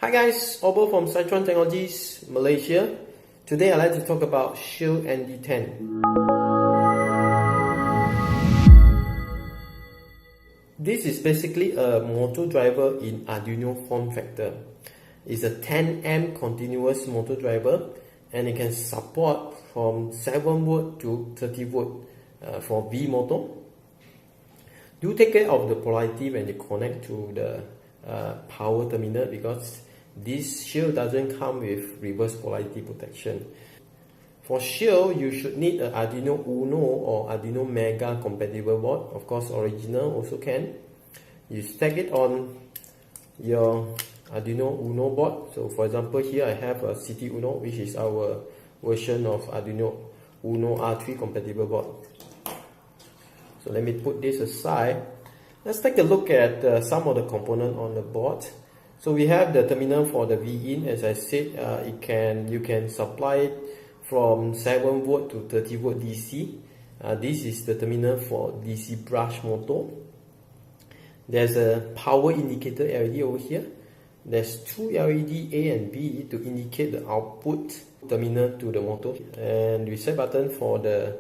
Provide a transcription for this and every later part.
Hi guys, Obo from Citron Technologies, Malaysia. Today I'd like to talk about Shield ND10. This is basically a motor driver in Arduino form factor. It's a 10 amp continuous motor driver and it can support from 7V to 30V for V motor. Do take care of the polarity when you connect to the power terminal, because this shield doesn't come with reverse polarity protection. For shield, you should need an Arduino UNO or Arduino Mega compatible board. Of course, original also can. You stack it on your Arduino UNO board. So for example, here I have a City UNO, which is our version of Arduino UNO R3 compatible board. So let me put this aside. Let's take a look at some of the components on the board. So we have the terminal for the V-in. As I said, you can supply it from 7V to 30V DC. This is the terminal for DC brush motor. There's a power indicator LED over here. There's two LED A and B to indicate the output terminal to the motor, and reset button for the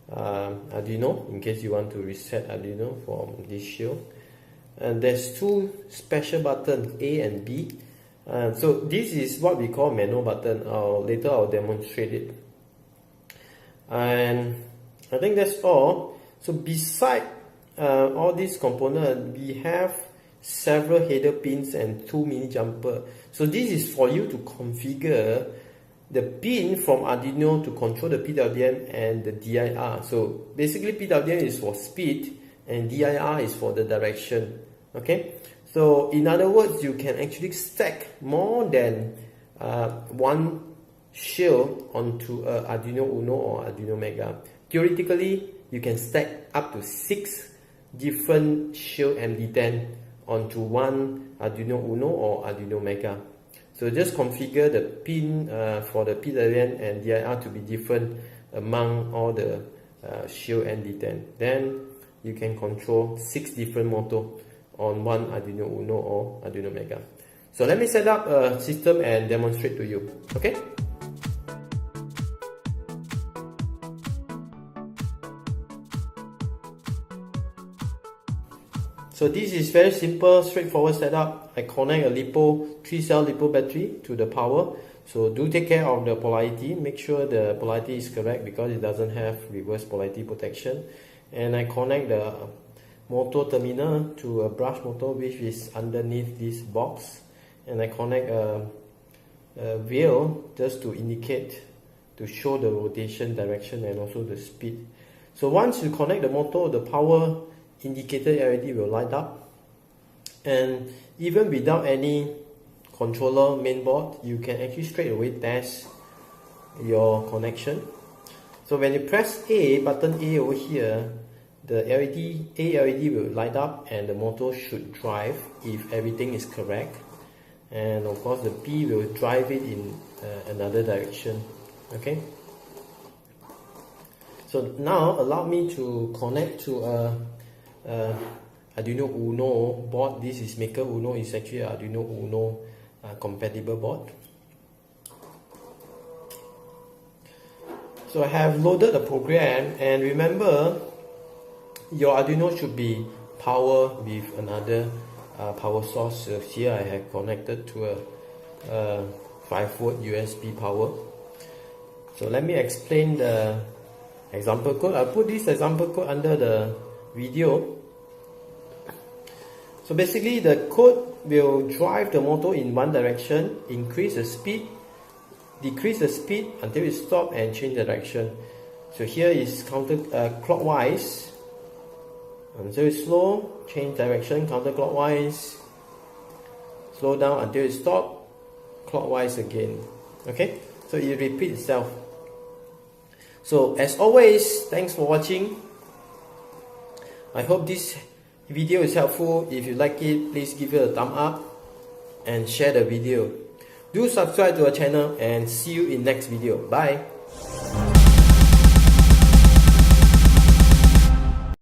Arduino in case you want to reset Arduino from this shield. And there's two special buttons A and B. So this is what we call manual button. Later I'll demonstrate it. And I think that's all. So beside all these components, we have several header pins and two mini jumper. So this is for you to configure the pin from Arduino to control the PWM and the DIR. So basically PWM is for speed and DIR is for the direction. Okay, so in other words, you can actually stack more than one shield onto a Arduino UNO or Arduino Mega. Theoretically, you can stack up to 6 different shield MD10 onto one Arduino UNO or Arduino Mega. So just configure the pin for the PWM and DIR to be different among all the shield MD10. Then you can control 6 different motors on one Arduino UNO or Arduino Mega. So let me set up a system and demonstrate to you. Okay? So this is very simple, straightforward setup. I connect a LiPo 3-cell LiPo battery to the power. So do take care of the polarity. Make sure the polarity is correct because it doesn't have reverse polarity protection. And I connect the motor terminal to a brush motor which is underneath this box. And I connect a wheel just to indicate, to show the rotation direction and also the speed. So once you connect the motor, the power indicator LED will light up, and even without any controller mainboard, you can actually straight away test your connection. So when you press A, button A over here, the LED will light up and the motor should drive if everything is correct, and of course the B will drive it in another direction. Okay, so now allow me to connect to a Arduino UNO board. This is Maker UNO, is actually Arduino UNO compatible board. So I have loaded the program, and remember your Arduino should be powered with another power source. So here I have connected to a 5V USB power. So let me explain the example code. I'll put this example code under the video. So basically the code will drive the motor in one direction, increase the speed, decrease the speed until it stops, and change the direction. So here is clockwise until it's slow, change direction counterclockwise, slow down until it stops, clockwise again. Okay, so it repeats itself. So as always, thanks for watching. I hope this video is helpful. If you like it, please give it a thumb up and share the video. Do subscribe to our channel and see you in next video. Bye.